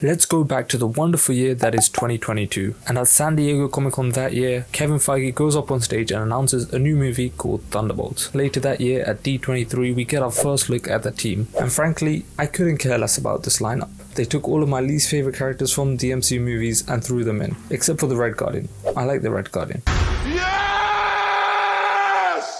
Let's go back to the wonderful year that is 2022, and at San Diego Comic Con that year, Kevin Feige goes up on stage and announces a new movie called Thunderbolts. Later that year at D23 we get our first look at the team, and frankly, I couldn't care less about this lineup. They took all of my least favourite characters from the MCU movies and threw them in, except for the Red Guardian. I like the Red Guardian.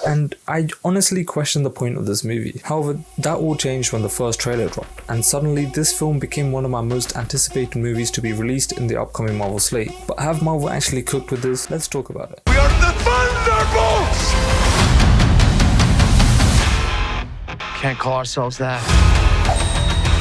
And I honestly question the point of this movie. However, that all changed when the first trailer dropped, and suddenly this film became one of my most anticipated movies to be released in the upcoming Marvel slate. But have Marvel actually cooked with this? Let's talk about it. We are the Thunderbolts! Can't call ourselves that.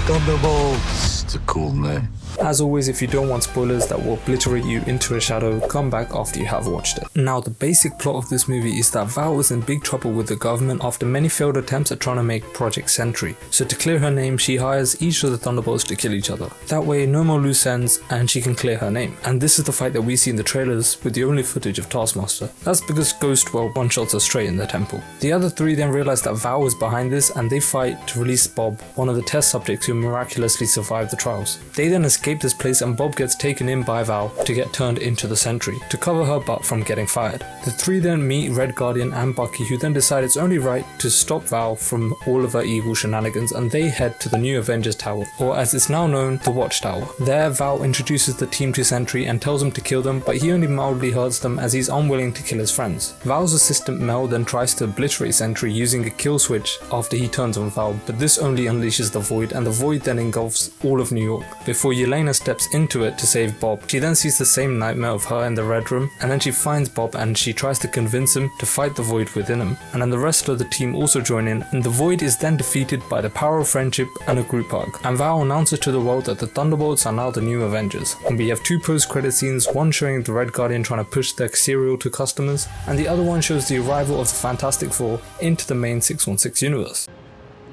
Thunderbolts. It's a cool name. As always, if you don't want spoilers that will obliterate you into a shadow, come back after you have watched it. Now, the basic plot of this movie is that Val is in big trouble with the government after many failed attempts at trying to make Project Sentry. So to clear her name, she hires each of the Thunderbolts to kill each other. That way, no more loose ends and she can clear her name. And this is the fight that we see in the trailers with the only footage of Taskmaster. That's because Ghost one-shots her straight in the temple. The other three then realize that Val is behind this and they fight to release Bob, one of the test subjects who miraculously survived the trials. They then escape this place and Bob gets taken in by Val to get turned into the Sentry to cover her butt from getting fired. The three then meet Red Guardian and Bucky, who then decide it's only right to stop Val from all of her evil shenanigans, and they head to the new Avengers Tower, or as it's now known, the Watchtower. There Val introduces the team to Sentry and tells him to kill them, but he only mildly hurts them as he's unwilling to kill his friends. Val's assistant Mel then tries to obliterate Sentry using a kill switch after he turns on Val, but this only unleashes the Void, and the Void then engulfs all of New York before Yelena steps into it to save Bob. She then sees the same nightmare of her in the Red Room, and then she finds Bob and she tries to convince him to fight the Void within him, and then the rest of the team also join in, and the Void is then defeated by the power of friendship and a group hug. And Val announces to the world that the Thunderbolts are now the new Avengers. And we have two post-credit scenes, one showing the Red Guardian trying to push their cereal to customers, and the other one shows the arrival of the Fantastic Four into the main 616 universe.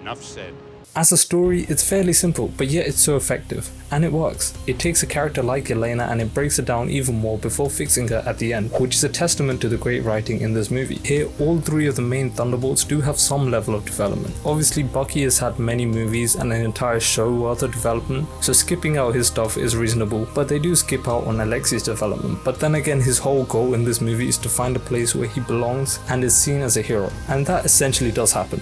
Enough said. As a story, it's fairly simple, but yet it's so effective, and it works. It takes a character like Yelena and it breaks her down even more before fixing her at the end, which is a testament to the great writing in this movie. Here, all three of the main Thunderbolts do have some level of development. Obviously, Bucky has had many movies and an entire show worth of development, so skipping out his stuff is reasonable, but they do skip out on Alexi's development. But then again, his whole goal in this movie is to find a place where he belongs and is seen as a hero, and that essentially does happen.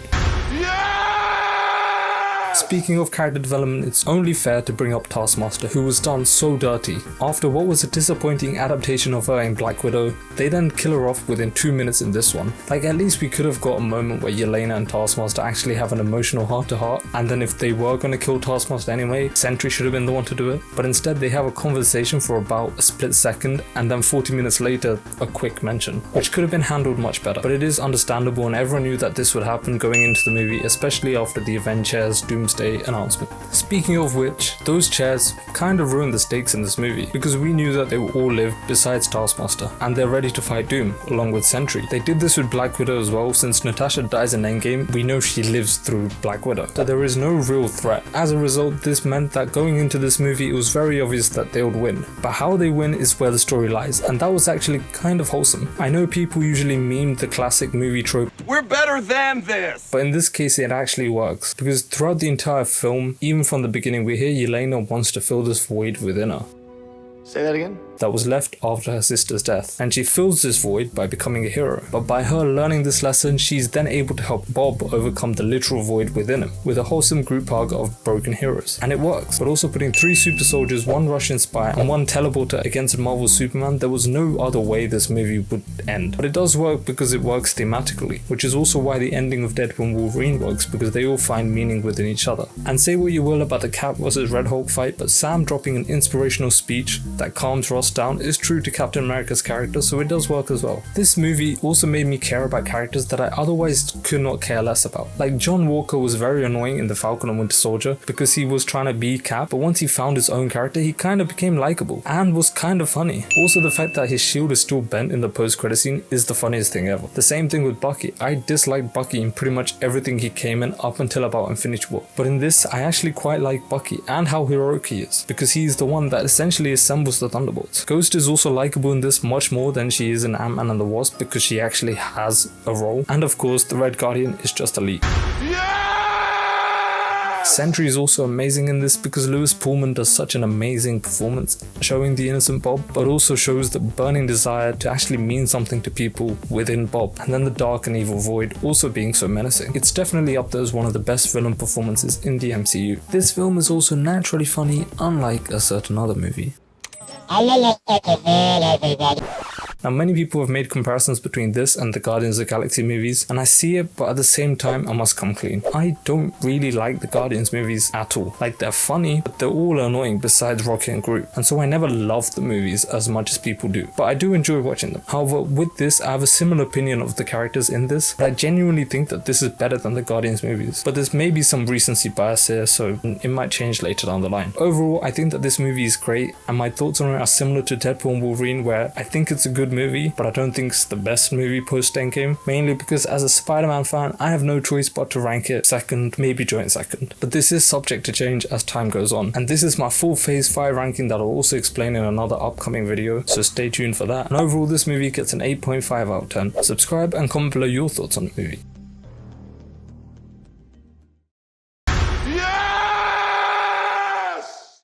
Speaking of character development, it's only fair to bring up Taskmaster, who was done so dirty. After what was a disappointing adaptation of her in Black Widow, they then kill her off within 2 minutes in this one. Like, at least we could have got a moment where Yelena and Taskmaster actually have an emotional heart-to-heart, and then if they were gonna kill Taskmaster anyway, Sentry should have been the one to do it. But instead they have a conversation for about a split second, and then 40 minutes later, a quick mention, which could have been handled much better. But it is understandable, and everyone knew that this would happen going into the movie, especially after the Avengers Doomsday announcement. Speaking of which, those chairs kind of ruined the stakes in this movie, because we knew that they will all live besides Taskmaster, and they're ready to fight Doom along with Sentry. They did this with Black Widow as well. Since Natasha dies in Endgame, we know she lives through Black Widow, so there is no real threat. As a result, this meant that going into this movie it was very obvious that they would win, but how they win is where the story lies, and that was actually kind of wholesome. I know people usually meme the classic movie trope, We're better than this! but in this case it actually works, because throughout the entire film, even from the beginning, we hear Yelena wants to fill this void within her Say that again? that was left after her sister's death, and she fills this void by becoming a hero. But by her learning this lesson, she's then able to help Bob overcome the literal void within him with a wholesome group hug of broken heroes. And it works. But also putting 3 super soldiers, 1 Russian spy and 1 teleporter against Marvel's Superman, there was no other way this movie would end. But it does work because it works thematically, which is also why the ending of Deadpool and Wolverine works, because they all find meaning within each other. And say what you will about the Cap vs Red Hulk fight, but Sam dropping an inspirational speech that calms Ross down is true to Captain America's character, so it does work as well. This movie also made me care about characters that I otherwise could not care less about. Like, John Walker was very annoying in The Falcon and Winter Soldier because he was trying to be Cap, but once he found his own character he kind of became likable and was kind of funny. Also, the fact that his shield is still bent in the post-credit scene is the funniest thing ever. The same thing with Bucky. I disliked Bucky in pretty much everything he came in up until about Infinity War, but in this I actually quite like Bucky and how heroic he is, because he's the one that essentially assembles the Thunderbolts. Ghost is also likable in this much more than she is in Ant-Man and the Wasp, because she actually has a role, and of course the Red Guardian is just elite. Sentry is also amazing in this because Lewis Pullman does such an amazing performance, showing the innocent Bob, but also shows the burning desire to actually mean something to people within Bob, and then the dark and evil Void also being so menacing. It's definitely up there as one of the best villain performances in the MCU. This film is also naturally funny, unlike a certain other movie. Now, many people have made comparisons between this and the Guardians of the Galaxy movies, and I see it, but at the same time, I must come clean. I don't really like the Guardians movies at all. Like, they're funny, but they're all annoying besides Rocket and Groot, and so I never loved the movies as much as people do, but I do enjoy watching them. However, with this, I have a similar opinion of the characters in this, but I genuinely think that this is better than the Guardians movies, but there's maybe some recency bias here, so it might change later down the line. Overall, I think that this movie is great, and my thoughts on it are similar to Deadpool and Wolverine, where I think it's a good movie, but I don't think it's the best movie post Endgame, mainly because as a Spider-Man fan, I have no choice but to rank it second, maybe joint second. But this is subject to change as time goes on, and this is my full Phase 5 ranking that I'll also explain in another upcoming video, so stay tuned for that. And overall, this movie gets an 8.5 out of 10. Subscribe and comment below your thoughts on the movie.